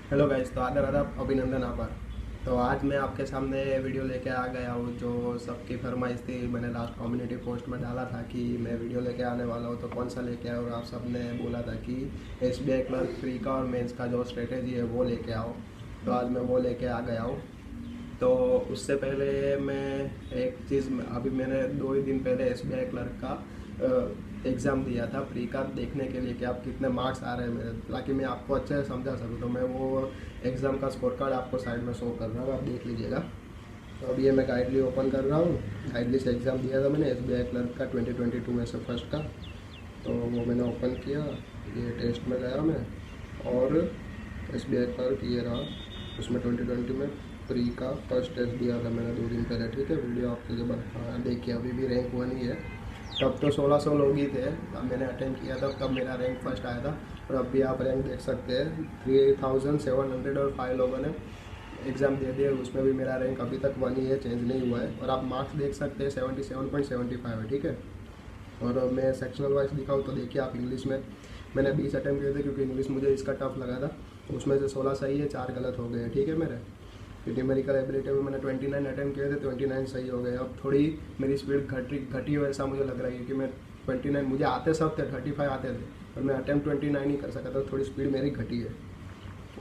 Hello guys, तो आदर आदाब, अभिनंदन आभार। तो आज मैं आपके सामने वीडियो लेके आ गया हूँ जो सबकी फरमाइश थी। मैंने लास्ट कम्युनिटी पोस्ट में डाला था कि मैं वीडियो लेके आने वाला हूँ, तो कौन सा लेके आया, और आप सब ने बोला था कि एसबीआई क्लर्क प्री का और मेंस का जो स्ट्रेटेजी है वो लेके आओ। तो आज मैं वो लेके आ गया हूँ। तो उससे पहले मैं एक चीज़, अभी मैंने 2 ही दिन पहले एसबीआई क्लर्क का एग्ज़ाम दिया था प्री का, देखने के लिए कि आप कितने मार्क्स आ रहे हैं मेरे, ताकि मैं आपको अच्छे से समझा सकूँ। तो मैं वो एग्ज़ाम का स्कोर कार्ड आपको साइड में शो कर रहा हूँ, आप देख लीजिएगा। तो अभी ये मैं गाइडली ओपन कर रहा हूँ। गाइडली से एग्ज़ाम दिया था मैंने एसबीआई क्लर्क का 2022 में से फर्स्ट का। तो वो मैंने ओपन किया, ये टेस्ट में गया मैं, और एसबीआई क्लर्क ये रहा। उसमें 2020 में प्री का फर्स्ट टेस्ट दिया था मैंने 2 दिन पहले। ठीक है, वीडियो आपके लिए हाँ देखिए, अभी भी रैंक 1 ही है। तब तो 1600 लोग ही थे, तब मैंने अटेम्प्ट किया था, तब मेरा रैंक फर्स्ट आया था। और अब भी आप रैंक देख सकते हैं, 3705 लोगों ने एग्ज़ाम दे दिए, उसमें भी मेरा रैंक अभी तक 1 ही है, चेंज नहीं हुआ है। और आप मार्क्स देख सकते हैं 77.75 है। ठीक है, और मैं सेक्शनल वाइज दिखाऊँ तो देखिए आप, इंग्लिश में मैंने 20 अटैम्प्ट किए थे, क्योंकि इंग्लिश मुझे इसका टफ लगा था। उसमें से 16 सही है, 4 गलत हो गए। ठीक है, मेरे फिर न्यूमेरिकल एबिलिटी में मैंने 29 अटैम्प्ट किए थे, 29 सही हो गए। अब थोड़ी मेरी स्पीड घटी हो ऐसा मुझे लग रहा है, क्योंकि मैं 29, मुझे आते सब थे, 35 आते थे, और मैं अटैम्प्ट 29 ही कर सका था। थोड़ी स्पीड मेरी घटी है।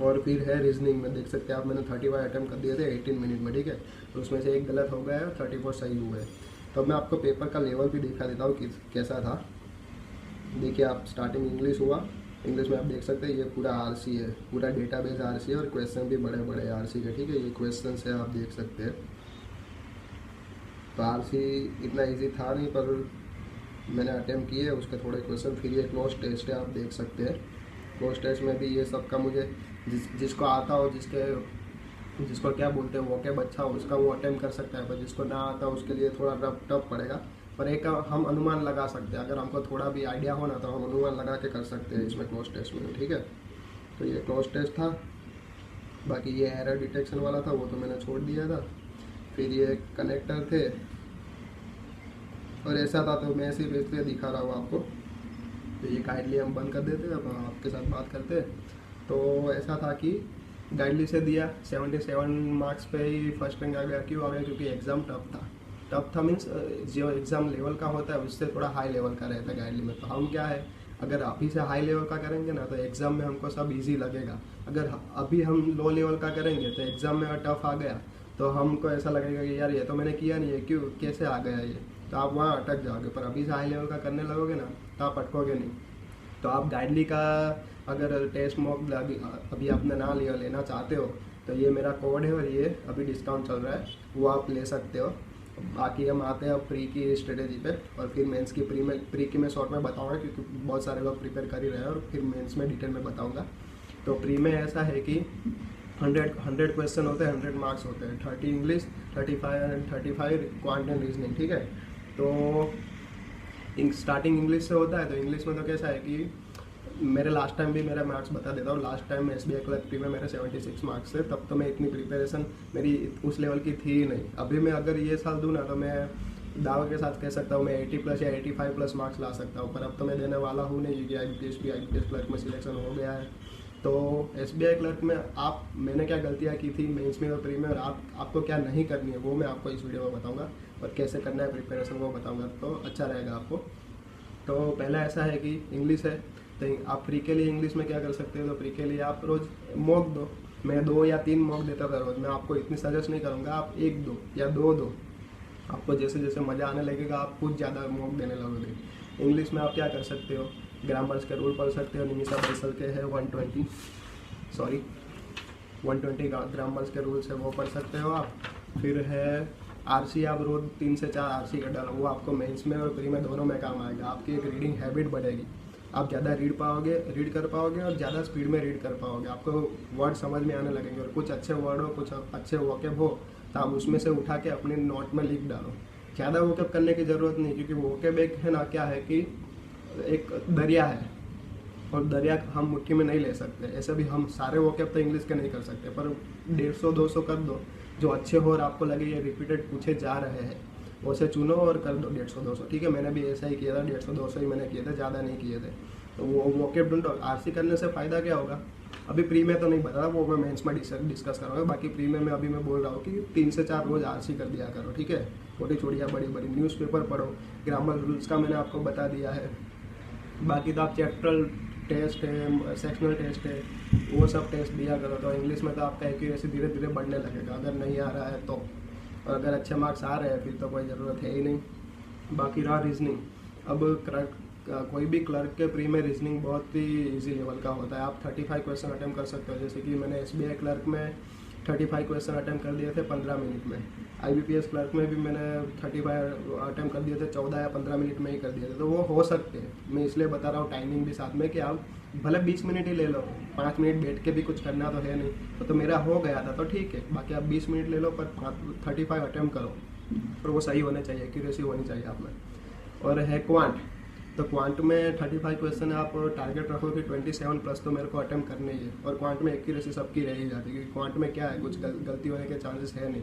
और फिर है रीजनिंग में, देख सकते हैं आप, मैंने 35 अटैम्प्ट कर दिए थे 18 मिनट में। ठीक है, तो उसमें से एक गलत हो गया है, 34 सही हुए। तो मैं आपको पेपर का लेवल भी दिखा देता हूँ कि कैसा था। देखिए आप, स्टार्टिंग इंग्लिश हुआ। इंग्लिश में आप देख सकते हैं ये पूरा आरसी है, पूरा डेटाबेस आरसी है, और क्वेश्चन भी बड़े बड़े आरसी के। ठीक है, ये क्वेश्चन है, आप देख सकते हैं। तो आरसी इतना इजी था नहीं, पर मैंने अटेम्प्ट किए उसके थोड़े क्वेश्चन। फिर ये क्लोज टेस्ट है, आप देख सकते हैं। क्लोज टेस्ट में भी ये सब का मुझे, जिसको आता हो, जिसको क्या बोलते हैं वोकेब अच्छा हो, उसका वो अटेम्प्ट कर सकता है। पर जिसको ना आता उसके लिए थोड़ा टफ पड़ेगा। पर एक हम अनुमान लगा सकते हैं, अगर हमको थोड़ा भी आइडिया हो ना, तो हम अनुमान लगा के कर सकते हैं इसमें क्लोज टेस्ट में। ठीक है, तो ये क्लोज टेस्ट था। बाकी ये एरर डिटेक्शन वाला था, वो तो मैंने छोड़ दिया था। फिर ये कनेक्टर थे, और ऐसा था, तो मैं सिर्फ इसलिए दिखा रहा हूँ आपको। तो ये गाइडली हम बंद कर देते, अब आपके साथ बात करते। तो ऐसा था कि गाइडली से दिया, 77 मार्क्स पे ही फर्स्ट रैंक आ गया। क्यों आ गया? क्योंकि एग्ज़ाम टफ था मीन्स जो एग्ज़ाम लेवल का होता है उससे थोड़ा हाई लेवल का रहता है गाइडली में। तो हम क्या है, अगर अभी से हाई लेवल का करेंगे ना, तो एग्ज़ाम में हमको सब इजी लगेगा। अगर अभी हम लो लेवल का करेंगे तो एग्ज़ाम में अगर टफ आ गया, तो हमको ऐसा लगेगा कि यार ये तो मैंने किया नहीं है, क्यों, कैसे आ गया ये, तो आप वहाँ अटक जाओगे। पर अभी से हाई लेवल का करने लगोगे ना, तो आप अटकोगे नहीं। तो आप गाइडली का अगर टेस्ट मॉक अभी आपने ना लिया, लेना चाहते हो, तो ये मेरा कोड है, और ये अभी डिस्काउंट चल रहा है, वो आप ले सकते हो। बाकी हम आते हैं प्री की स्ट्रेटेजी पे, और फिर मेंस की प्री की मैं शॉर्ट में बताऊंगा, क्योंकि बहुत सारे लोग प्रिपेयर कर ही रहे हैं, और फिर मेंस में डिटेल में बताऊंगा। तो प्री में ऐसा है कि 100 क्वेश्चन होते हैं, 100 मार्क्स होते हैं, 30 इंग्लिश, 35 क्वांट एंड रीजनिंग। ठीक है, तो स्टार्टिंग इंग्लिश से होता है। तो इंग्लिश में तो कैसा है कि मेरे लास्ट टाइम भी मेरा मार्क्स बता देता हूँ। Last time SBI clerk pre में मेरे 76 मार्क्स थे, तब तो मैं इतनी प्रिपरेशन मेरी उस लेवल की थी ही नहीं। अभी मैं अगर ये साल दूँ ना, तो मैं दावे के साथ कह सकता हूँ मैं 80 प्लस या 85 प्लस मार्क्स ला सकता हूँ। पर अब तो मैं देने वाला हूँ नहीं, क्योंकि IBPS क्लर्क में सिलेक्शन हो गया है। तो एसबीआई क्लर्क में मैंने क्या गलतियाँ की थी मेंस में और प्री में, और आपको क्या नहीं करनी है, वो मैं आपको इस वीडियो में बताऊँगा। और कैसे करना है प्रिपरेशन वो बताऊँगा, तो अच्छा रहेगा आपको। तो पहला ऐसा है कि इंग्लिश है, तो आप प्री के लिए इंग्लिश में क्या कर सकते हो, तो प्री के लिए आप रोज़ मॉक दो। मैं 2 या 3 मॉक देता था रोज़। मैं आपको इतनी सजेस्ट नहीं करूँगा, आप 1 दो या 2 दो। आपको जैसे जैसे मज़ा आने लगेगा, आप कुछ ज़्यादा मॉक देने लगोगे। इंग्लिश में आप क्या कर सकते हो, ग्रामर्स के रूल पढ़ सकते हो। निमिषा बंसल के है 120 ग्रामर्स के रूल्स है, वो पढ़ सकते हो आप। फिर है आरसी, आप रोज 3 से 4 आरसी का डालो, वो आपको मेंस में और प्री में दोनों में काम आएगा। आपकी एक रीडिंग हैबिट बढ़ेगी, आप ज़्यादा रीड कर पाओगे, और ज़्यादा स्पीड में रीड कर पाओगे। आपको वर्ड समझ में आने लगेंगे, और कुछ अच्छे वर्ड हो, कुछ अच्छे वोकेब हो, तो आप उसमें से उठा के अपने नोट में लिख डालो। ज़्यादा वोकेब करने की ज़रूरत नहीं, क्योंकि वोकेब एक है ना, क्या है कि एक दरिया है, और दरिया हम मुट्ठी में नहीं ले सकते। ऐसे भी हम सारे वोकेब तो इंग्लिश के नहीं कर सकते, पर 150-200 कर दो जो अच्छे हो, और आपको लगे ये रिपीटेड पूछे जा रहे हैं, वैसे चुनो और कर दो 150-200। ठीक है, मैंने भी ऐसा ही किया था, 150-200 ही मैंने किए थे, ज़्यादा नहीं किए थे। तो वो वोकेब ढूंढो। आरसी करने से फ़ायदा क्या होगा, अभी प्री में तो नहीं बता रहा, वो मैं मेंस में डिस्कस करूँगा। बाकी प्री में अभी मैं बोल रहा हूँ कि 3 से 4 रोज आरसी कर दिया करो, ठीक है। छोटी छोटी या बड़ी बड़ी न्यूज़पेपर पढ़ो, ग्रामर रूल्स का मैंने आपको बता दिया है। बाकी तो आप चैप्टर टेस्ट है, सेक्शनल टेस्ट है, वो सब टेस्ट दिया करो। तो इंग्लिश में तो आपका एक्यूरेसी धीरे धीरे बढ़ने लगेगा अगर नहीं आ रहा है तो। और अगर अच्छे मार्क्स आ रहे हैं फिर तो कोई ज़रूरत है ही नहीं। बाकी रहा रीजनिंग, अब कोई भी क्लर्क के प्री में रीजनिंग बहुत ही इजी लेवल का होता है। आप 35 क्वेश्चन अटेम्प्ट कर सकते हो। जैसे कि मैंने SBI क्लर्क में 35 क्वेश्चन अटेम्प्ट कर दिए थे 15 मिनट में। IBPS क्लर्क में भी मैंने 35 अटेम्प्ट कर दिए थे, 14 या 15 मिनट में ही कर दिए थे। तो वो हो सकते हैं, मैं इसलिए बता रहा हूँ टाइमिंग भी साथ में, कि आप भले 20 मिनट ही ले लो, 5 मिनट बैठ के भी कुछ करना तो है नहीं। तो मेरा हो गया था तो ठीक है, बाकी आप 20 मिनट ले लो पर 35 अटेम्प्ट करो, और वो सही होने चाहिए, एक्यूरेसी होनी चाहिए आप में। और है क्वांट, तो क्वांट में 35 क्वेश्चन आप टारगेट रखो कि 27 प्लस तो मेरे को अटेम्प्ट करने ही है। और क्वांट में एक्यूरेसी सबकी रह ही जाती है, क्योंकि क्वांट में क्या है, कुछ गलती होने के चांसेस है नहीं।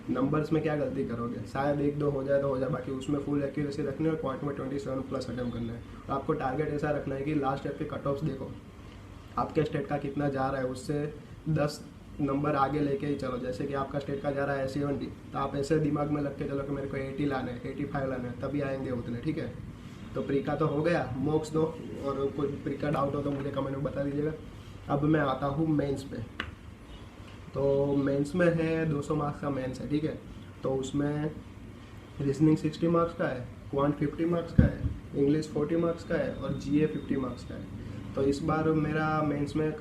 नंबर्स में क्या गलती करोगे, शायद 1-2 हो जाए तो हो जाए, बाकी उसमें फुल एक्यूरेसी रखनी है। और क्वांट में 27 प्लस अटेम्प्ट करना है। तो आपको टारगेट ऐसा रखना है कि लास्ट ईयर के कट ऑफ्स देखो आपके स्टेट का कितना जा रहा है, उससे 10 नंबर आगे लेके ही चलो। जैसे कि आपका स्टेट का जा रहा है 70, तो आप ऐसे दिमाग में लग के चलो कि मेरे को 80 लाने, 85 लाने, तभी आएंगे उतने, ठीक है। तो प्री का तो हो गया, मॉक्स दो, और कोई प्री का डाउट हो तो मुझे कमेंट में बता दीजिएगा। अब मैं आता हूँ मेंस पे। तो मेंस में है 200 मार्क्स का मेंस है, ठीक है। तो उसमें रीजनिंग 60 मार्क्स का है, क्वांट 50 मार्क्स का है, इंग्लिश 40 मार्क्स का है, और GA 50 मार्क्स का है। तो इस बार मेरा मेंस में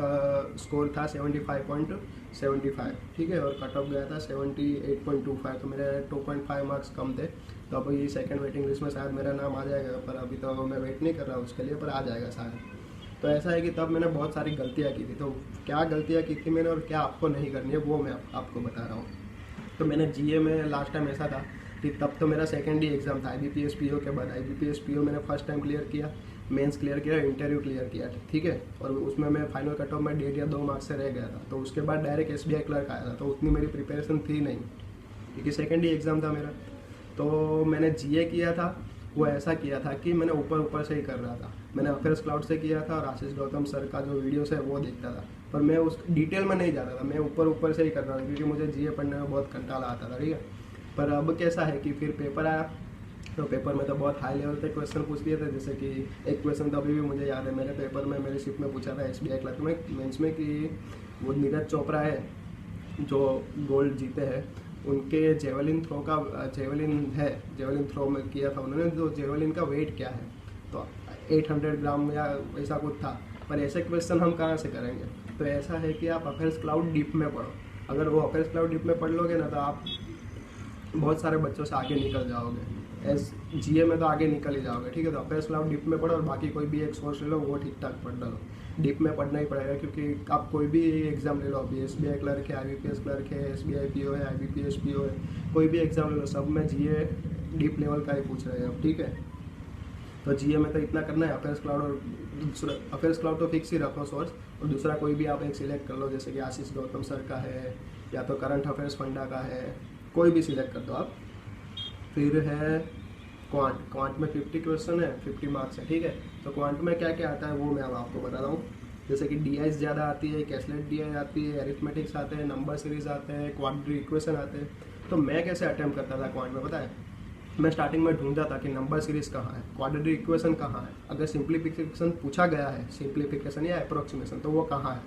स्कोर था 75.75, ठीक है। और कट ऑफ गया था 78.25, तो मेरे 2.5 मार्क्स कम थे। तो अब ये सेकंड वेटिंग लिस्ट में शायद मेरा नाम आ जाएगा, पर अभी तो मैं वेट नहीं कर रहा उसके लिए, पर आ जाएगा शायद। तो ऐसा है कि तब मैंने बहुत सारी गलतियाँ की थी। तो क्या गलतियाँ की थी मैंने और क्या आपको नहीं करनी है, वो मैं आपको बता रहा हूँ। तो मैंने GA में लास्ट टाइम ऐसा था कि तब तो मेरा सेकेंड ही एग्जाम था IBPS PO के बाद। IBPS PO मैंने फर्स्ट टाइम क्लियर किया, मेंस क्लियर किया, इंटरव्यू क्लियर किया, ठीक है। और उसमें मैं फाइनल कट ऑफ में 1.5 या 2 मार्क्स से रह गया था। तो उसके बाद डायरेक्ट SBI क्लर्क आया था, तो उतनी मेरी प्रिपरेशन थी नहीं, क्योंकि सेकेंड ही एग्ज़ाम था मेरा। तो मैंने GA किया था, वो ऐसा किया था कि मैंने ऊपर से ही कर रहा था। मैंने अफेयर्स क्लाउड से किया था, और आशीष गौतम सर का जो वीडियोस है वो देखता था, पर मैं उस डिटेल में नहीं जाता था। मैं ऊपर से ही कर रहा था, क्योंकि मुझे GA पढ़ने में बहुत कंटाला आता था, ठीक है। पर अब कैसा है कि फिर पेपर आया, तो पेपर में तो बहुत हाई लेवल पे क्वेश्चन पूछ लिए थे। जैसे कि एक क्वेश्चन तो अभी भी मुझे याद है, मेरे पेपर में मेरी शिफ्ट में पूछा था SBI क्लर्क में मेंस में, कि वो नीरज चोपड़ा है जो गोल्ड जीते हैं, उनके जेवलिन थ्रो का जेवलिन थ्रो में किया था उन्होंने, तो जेवलिन का वेट क्या है, तो 800 ग्राम या ऐसा कुछ था। पर ऐसे क्वेश्चन हम कहाँ से करेंगे। तो ऐसा है कि आप अफेयर्स क्लाउड डीप में पढ़ो। अगर वो अफेयर्स क्लाउड डीप में पढ़ लोगे ना, तो आप बहुत सारे बच्चों से आगे निकल जाओगे। GA में तो आगे निकल ही जाओगे, ठीक है। तो अफेयर्स क्लाउड डीप में पढ़ो, और बाकी कोई भी एक सोर्स ले लो, वो ठीक ठाक पढ़ डालो। डीप में पढ़ना ही पड़ेगा, क्योंकि आप कोई भी एग्जाम ले लो, अभी SBI क्लर्क है, IBPS क्लर्क है, SBI PO है, IBPS PO है, कोई भी एग्जाम ले लो, सब में GA डीप लेवल का ही पूछ रहे हैं अब, ठीक है। तो GA में तो इतना करना है। अफेयर्स क्लाउड और दूसरा, अफेयर्स क्लाउड तो फिक्स ही रखो सोर्स, और दूसरा कोई भी आप एक सिलेक्ट कर लो, जैसे कि आशीष गौतम सर का है, या तो करंट अफेयर्स फंडा का है, कोई भी सिलेक्ट कर दो आप। फिर है क्वांट में 50 क्वेश्चन है, 50 मार्क्स है, ठीक है। तो क्वांट में क्या क्या आता है वो मैं अब आपको बता रहा हूँ। जैसे कि DI ज़्यादा आती है, कैसलेट DI आती है, एरिथमेटिक्स आते हैं, नंबर सीरीज आते हैं, क्वाड्रेटिक इक्वेशन आते हैं। तो मैं कैसे अटेम्प्ट करता था क्वांट में, पता है, मैं स्टार्टिंग में ढूंढता था कि नंबर सीरीज कहाँ है, क्वाड्रेटिक इक्वेशन कहाँ है, अगर सिंप्लीफिकेशन पूछा गया है, सिंप्लीफिकेशन या अप्रोक्सीमेशन, तो वो कहाँ है।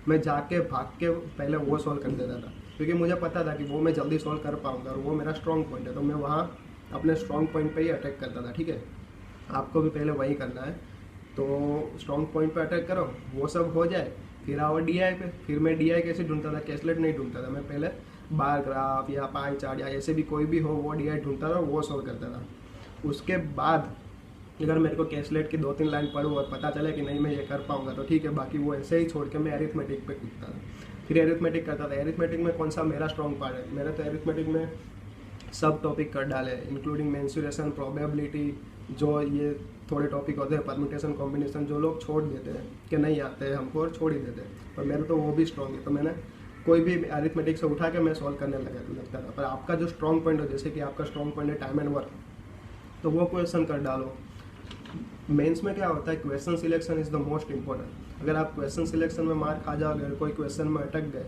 मैं जाके भाग के पहले वो सॉल्व कर देता था, क्योंकि मुझे पता था कि वो मैं जल्दी सॉल्व कर पाऊंगा, और वो मेरा स्ट्रॉन्ग पॉइंट है। तो मैं वहाँ अपने स्ट्रॉन्ग पॉइंट पे ही अटैक करता था, ठीक है। आपको भी पहले वही करना है। तो स्ट्रॉन्ग पॉइंट पे अटैक करो, वो सब हो जाए, फिर आओ DI पे। फिर मैं DI कैसे ढूंढता था, कैसलेट नहीं ढूंढता था मैं, पहले बार ग्राफ या पाई चार्ट या ऐसे भी कोई भी हो, वो DI ढूंढता था, वो सॉल्व करता था। उसके बाद अगर मेरे को कैसलेट की 2-3 लाइन पढ़ूँ और पता चले कि नहीं मैं ये कर पाऊंगा तो ठीक है, बाकी वो ऐसे ही छोड़ के मैं एरिथमेटिक पे कूदता था। फिर एरिथमेटिक करता था। एरिथमेटिक में कौन सा मेरा स्ट्रॉन्ग पार्ट है, मेरा तो एरिथमेटिक में सब टॉपिक कर डाले, इंक्लूडिंग मेंसुरेशन, प्रोबेबिलिटी, जो ये थोड़े टॉपिक होते हैं, परम्यूटेशन, कॉम्बिनेशन, जो लोग छोड़ देते हैं कि नहीं आते हैं हमको और छोड़ ही देते हैं, पर मेरे तो वो भी स्ट्रॉन्ग है। तो मैंने कोई भी अरिथमेटिक से उठा के मैं सॉल्व करने लगता था। पर आपका जो स्ट्रॉन्ग पॉइंट हो, जैसे कि आपका स्ट्रॉन्ग पॉइंट है टाइम एंड वर्क, तो वो क्वेश्चन कर डालो। मेंस में क्या होता है, question selection is the most important. अगर आप क्वेश्चन सिलेक्शन में मार खा जाओगे और कोई क्वेश्चन में अटक गए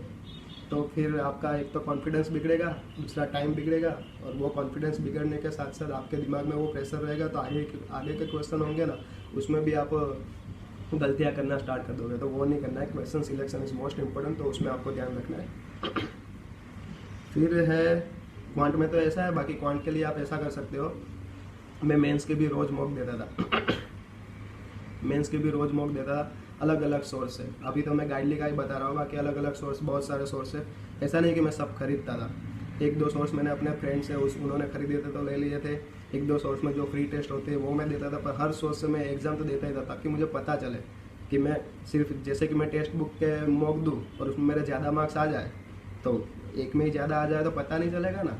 तो फिर आपका एक तो कॉन्फिडेंस बिगड़ेगा, दूसरा टाइम बिगड़ेगा, और वो कॉन्फिडेंस बिगड़ने के साथ साथ आपके दिमाग में वो प्रेशर रहेगा, तो आगे के क्वेश्चन होंगे ना, उसमें भी आप गलतियाँ करना स्टार्ट कर दोगे। तो वो नहीं करना है। Question selection is most important, तो उसमें आपको ध्यान रखना है। फिर है क्वांट में तो ऐसा है, बाकी क्वांट के लिए आप ऐसा कर सकते हो, मैं मेंस के भी रोज़ मॉक देता था मेंस के भी रोज़ मॉक देता था, अलग अलग सोर्स से। अभी तो मैं गाइडली का ही बता रहा हूँ, बाकी अलग अलग सोर्स, बहुत सारे सोर्स है। ऐसा नहीं कि मैं सब खरीदता था, एक दो सोर्स मैंने अपने फ्रेंड से उन्होंने खरीदे थे तो ले लिए थे, एक दो सोर्स में जो फ्री टेस्ट होते हैं वो मैं देता था, पर हर सोर्स से मैं एग्ज़ाम तो देता ही था, ताकि मुझे पता चले कि मैं सिर्फ जैसे कि मैं टेक्स्ट बुक के मॉक दूँ और उसमें मेरे ज़्यादा मार्क्स आ जाए, तो एक में ही ज़्यादा आ जाए तो पता नहीं चलेगा ना।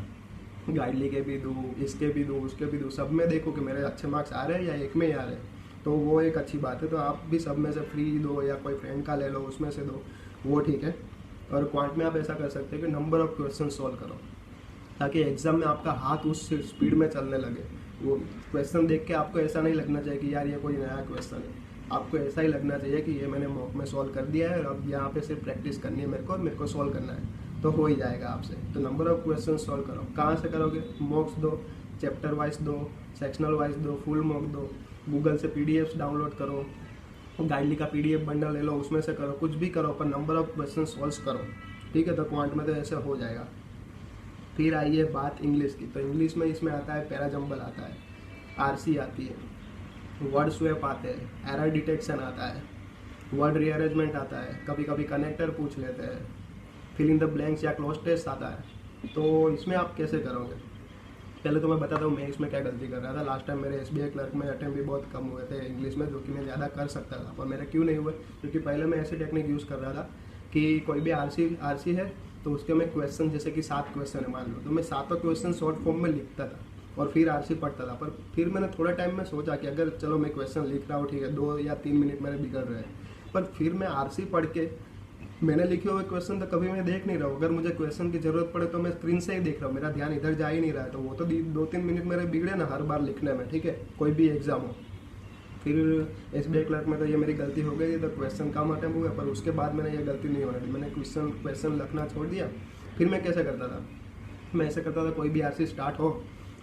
गाइडली के भी दूँ, इसके भी दूँ, उसके भी दूँ, सब में देखो कि मेरे अच्छे मार्क्स आ रहे हैं या एक में ही आ रहे हैं, तो वो एक अच्छी बात है। तो आप भी सब में से फ्री दो या कोई फ्रेंड का ले लो, उसमें से दो, वो ठीक है। और क्वांट में आप ऐसा कर सकते हो कि नंबर ऑफ क्वेश्चन सॉल्व करो, ताकि एग्जाम में आपका हाथ उस स्पीड में चलने लगे। वो क्वेश्चन देख के आपको ऐसा नहीं लगना चाहिए कि यार ये कोई नया क्वेश्चन है, आपको ऐसा ही लगना चाहिए कि ये मैंने मॉक में सॉल्व कर दिया है और अब यहाँ पे सिर्फ प्रैक्टिस करनी है मेरे को सॉल्व करना है, तो हो ही जाएगा आपसे। तो नंबर ऑफ क्वेश्चन सॉल्व करो। कहाँ से करोगे? मॉक्स दो, चैप्टर वाइज दो, सेक्शनल वाइज दो, फुल मॉक दो, गूगल से पीडीएफ्स डाउनलोड करो, गाइडली का पीडीएफ बंडल ले लो, उसमें से करो, कुछ भी करो, पर नंबर ऑफ क्वेश्चन सॉल्व करो, ठीक है। तो क्वांट में तो ऐसे हो जाएगा। फिर आइए बात इंग्लिश की। तो इंग्लिश में इसमें आता है पैराजम्बल आता है, आरसी आती है, वर्ड स्वैप आते हैं, एरर डिटेक्शन आता है, वर्ड रीअरेंजमेंट आता है, कभी कभी कनेक्टर पूछ लेते हैं, फिल इन द ब्लैंक्स या क्लोज टेस्ट आता है। तो इसमें आप कैसे करोगे? पहले तो मैं बताता हूँ मैं इसमें क्या गलती कर रहा था। लास्ट टाइम मेरे एसबीआई क्लर्क में अटेम्प्ट भी बहुत कम हुए थे इंग्लिश में, जो कि मैं ज़्यादा कर सकता था, पर मेरे क्यों नहीं हुए? क्योंकि पहले मैं ऐसी टेक्निक यूज़ कर रहा था कि कोई भी आरसी है तो उसके मैं क्वेश्चन, जैसे कि 7 क्वेश्चन है मान लो, तो मैं 7 क्वेश्चन शॉर्ट फॉर्म में लिखता था और फिर आरसी पढ़ता था। पर फिर मैंने थोड़ा टाइम में सोचा कि अगर चलो मैं क्वेश्चन लिख रहा हूँ, ठीक है, 2 या 3 मिनट मेरे बिगड़ रहे हैं, पर फिर मैं आरसी पढ़ के मैंने लिखे हुए क्वेश्चन तो कभी मैं देख नहीं रहा हूँ। अगर मुझे क्वेश्चन की जरूरत पड़े तो मैं स्क्रीन से ही देख रहा हूँ, मेरा ध्यान इधर जा ही नहीं रहा है, तो वो तो 2-3 मिनट मेरे बिगड़े ना हर बार लिखने में, ठीक है, कोई भी एग्जाम हो। फिर एसबीआई क्लर्क में तो ये मेरी गलती हो गई, तो क्वेश्चन कम अटेम्प्ट हुए, पर उसके बाद मैंने ये गलती नहीं होने दी, मैंने क्वेश्चन लिखना छोड़ दिया। फिर मैं कैसे करता था? मैं ऐसे करता था, कोई भी आरसी स्टार्ट हो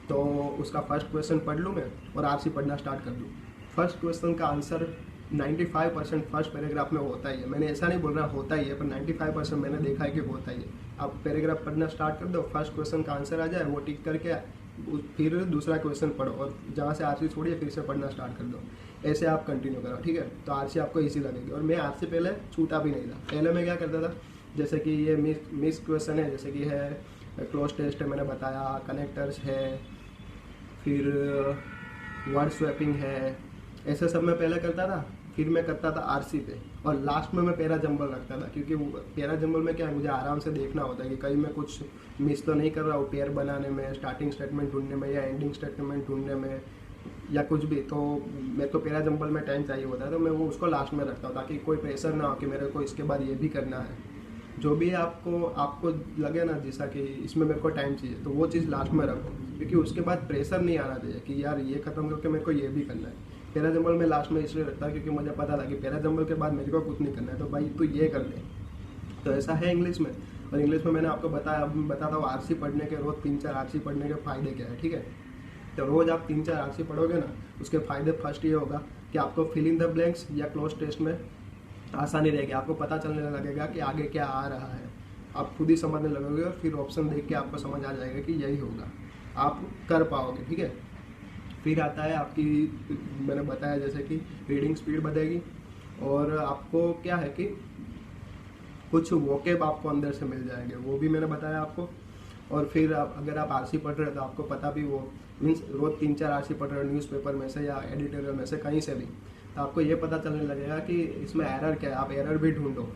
तो उसका फर्स्ट क्वेश्चन पढ़ लूँ मैं और आरसी पढ़ना स्टार्ट कर दूँ। फर्स्ट क्वेश्चन का आंसर 95% फर्स्ट पैराग्राफ में होता ही है। मैंने ऐसा नहीं बोल रहा होता ही है, पर 95% मैंने देखा है कि होता ही है। आप पैराग्राफ पढ़ना स्टार्ट कर दो, फर्स्ट क्वेश्चन का आंसर आ जाए, वो टिक करके फिर दूसरा क्वेश्चन पढ़ो और जहाँ से आरसी छोड़िए फिर से पढ़ना स्टार्ट कर दो। ऐसे आप कंटिन्यू करो, ठीक है। तो आरसी आपको इजी लगेगी। और मैं आरसी पहले छूटा भी नहीं था। पहले मैं क्या करता था, जैसे कि ये मिस क्वेश्चन है, जैसे कि है क्लोज टेस्ट है, मैंने बताया, कनेक्टर्स है, फिर वर्ड स्वैपिंग है, ऐसे सब मैं पहले करता था। फिर मैं करता था आरसी पे, और लास्ट में मैं पैरा जंबल रखता था, क्योंकि पैरा जंबल में क्या है, मुझे आराम से देखना होता है कि कहीं मैं कुछ मिस तो नहीं कर रहा हूँ पेयर बनाने में, स्टार्टिंग स्टेटमेंट ढूंढने में या एंडिंग स्टेटमेंट ढूंढने में या कुछ भी। तो मेरे को पैरा जंबल में टाइम चाहिए होता है, तो मैं वो उसको लास्ट में रखता हूँ, ताकि कोई प्रेशर ना हो कि मेरे को इसके बाद ये भी करना है। जो भी आपको लगे ना, जैसा कि इसमें मेरे को टाइम चाहिए, तो वो चीज़ लास्ट में रखो, क्योंकि उसके बाद प्रेशर नहीं आना चाहिए कि यार ये खत्म करके मेरे को ये भी करना है। पैरा जंबल में लास्ट में इसलिए रखता है क्योंकि मुझे पता था कि पैरा जंबल के बाद मेरे को कुछ नहीं करना है, तो भाई तू ये कर ले। तो ऐसा है इंग्लिश में। और इंग्लिश में मैंने आपको बताया, अब मैं बताता हूँ आरसी पढ़ने के, रोज़ 3-4 आरसी पढ़ने के फ़ायदे क्या है, ठीक है। तो रोज़ आप 3-4 आरसी पढ़ोगे ना, उसके फ़ायदे फर्स्ट ये होगा कि आपको फिल इन द ब्लैंक्स या क्लोज टेस्ट में आसानी रहेगी, आपको पता चलने लगेगा कि आगे क्या आ रहा है, आप खुद ही समझने लगोगे और फिर ऑप्शन देख के आपको समझ आ जाएगा कि यही होगा, आप कर पाओगे, ठीक है। फिर आता है आपकी, मैंने बताया जैसे कि रीडिंग स्पीड बढ़ेगी, और आपको क्या है कि कुछ वोकेब आपको अंदर से मिल जाएंगे, वो भी मैंने बताया आपको। और फिर अगर आप आरसी पढ़ रहे हो तो आपको पता भी, वो मीन्स रोज़ 3-4 आरसी पढ़ रहे हो न्यूज़पेपर में से या एडिटोरियल में से कहीं से भी, तो आपको ये पता चलने लगेगा कि इसमें एरर क्या है, आप एरर भी ढूंढो।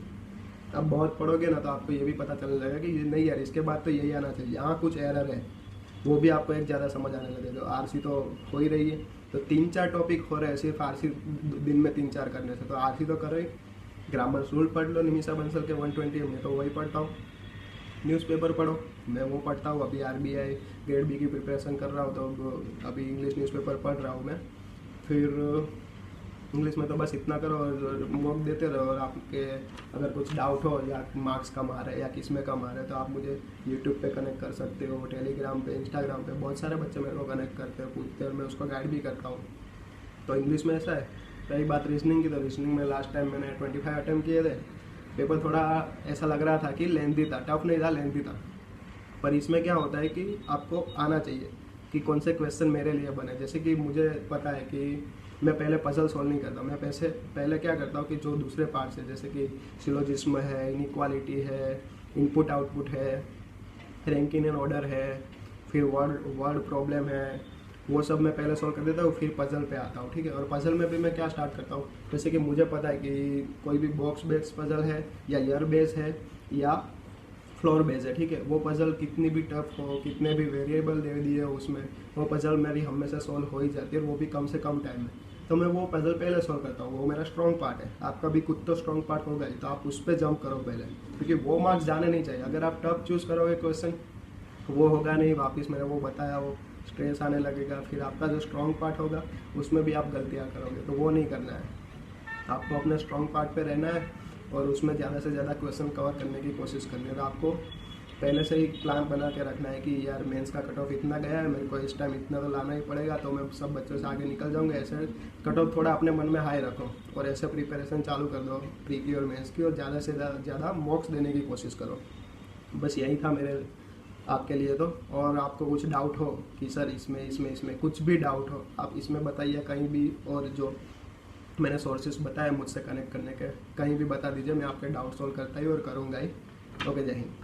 अब बहुत पढ़ोगे ना तो आपको ये भी पता चलने लगेगा कि ये नहीं यार, इसके बाद तो यही आना चाहिए, यहाँ कुछ एरर है, वो भी आपको एक ज़्यादा समझ आने लगेगा। आरसी तो हो ही रही है, तो 3-4 टॉपिक हो रहे हैं सिर्फ आरसी दिन में 3-4 करने से, तो आरसी तो करो ही। ग्रामर रूल पढ़ लो निमिषा बंसल के 120, में तो वही पढ़ता हूँ। न्यूज़पेपर पढ़ो, मैं वो पढ़ता हूँ। अभी आरबीआई ग्रेड बी की प्रिपरेशन कर रहा हूँ, तो अभी इंग्लिश न्यूज़पेपर पढ़ रहा हूँ मैं। फिर इंग्लिश में तो बस इतना करो और मॉक देते रहो। और आपके अगर कुछ डाउट हो या मार्क्स कम आ रहे हैं या किस में कम आ रहे हैं तो आप मुझे यूट्यूब पे कनेक्ट कर सकते हो, टेलीग्राम पे, इंस्टाग्राम पे बहुत सारे बच्चे मेरे को कनेक्ट करते हैं, पूछते हैं और मैं उसको गाइड भी करता हूँ। तो इंग्लिश में ऐसा है। रही बात रीजनिंग की, तो रीजनिंग में लास्ट टाइम मैंने 25 अटैम्प्ट किए थे। पेपर थोड़ा ऐसा लग रहा था कि लेंथी था, टफ नहीं था, लेंथी था। पर इसमें क्या होता है कि आपको आना चाहिए कि कौन से क्वेश्चन मेरे लिए बने। जैसे कि मुझे पता है कि मैं पहले पजल सॉल्व नहीं करता, मैं पहले क्या करता हूँ कि जो दूसरे पार्ट्स है जैसे कि सिलोजिज्म है, इनइक्वालिटी है, इनपुट आउटपुट है, रैंकिंग एंड ऑर्डर है, फिर वर्ड प्रॉब्लम है, वो सब मैं पहले सॉल्व कर देता हूँ, फिर पजल पे आता हूँ। ठीक है। और पजल में भी मैं क्या स्टार्ट करता हूँ, जैसे कि मुझे पता है कि कोई भी बॉक्स बेस्ड पजल है या ईयर बेस है या फ्लोर बेस है। ठीक है। वो पजल कितनी भी टफ हो, कितने भी वेरिएबल दे दिए हो उसमें, वो पजल मेरी हमेशा सॉल्व हो ही जाती है, और वो भी कम से कम टाइम में। तो मैं वो पजल पहले सॉल्व करता हूँ, वो मेरा स्ट्रॉन्ग पार्ट है। आपका भी कुछ तो स्ट्रॉन्ग पार्ट होगा ही, तो आप उस पर जंप करो पहले, क्योंकि वो मार्क्स जाने नहीं चाहिए। अगर आप टफ चूज़ करोगे क्वेश्चन, वो होगा नहीं, वापस मैंने वो बताया, वो स्ट्रेस आने लगेगा, फिर आपका जो स्ट्रॉन्ग पार्ट होगा उसमें भी आप गलतियाँ करोगे, तो वो नहीं करना है। आपको अपने स्ट्रॉन्ग पार्ट पे रहना है और उसमें ज़्यादा से ज़्यादा क्वेश्चन कवर करने की कोशिश करनी है। और आपको पहले से ही प्लान बना के रखना है कि यार मेंस का कट ऑफ इतना गया है, मेरे को इस टाइम इतना तो लाना ही पड़ेगा, तो मैं सब बच्चों से आगे निकल जाऊँगा। ऐसे कट ऑफ थोड़ा अपने मन में हाई रखो और ऐसे प्रिपरेशन चालू कर दो प्री की और मेंस की, और ज़्यादा से ज़्यादा मॉक्स देने की कोशिश करो। बस यही था मेरे आपके लिए तो। और आपको कुछ डाउट हो कि सर इसमें कुछ भी डाउट हो, आप इसमें बताइए कहीं भी, और जो मैंने सोर्सेस बताए मुझसे कनेक्ट करने के, कहीं भी बता दीजिए, मैं आपके डाउट सॉल्व करता ही और करूँगा ही। ओके, जय हिंद।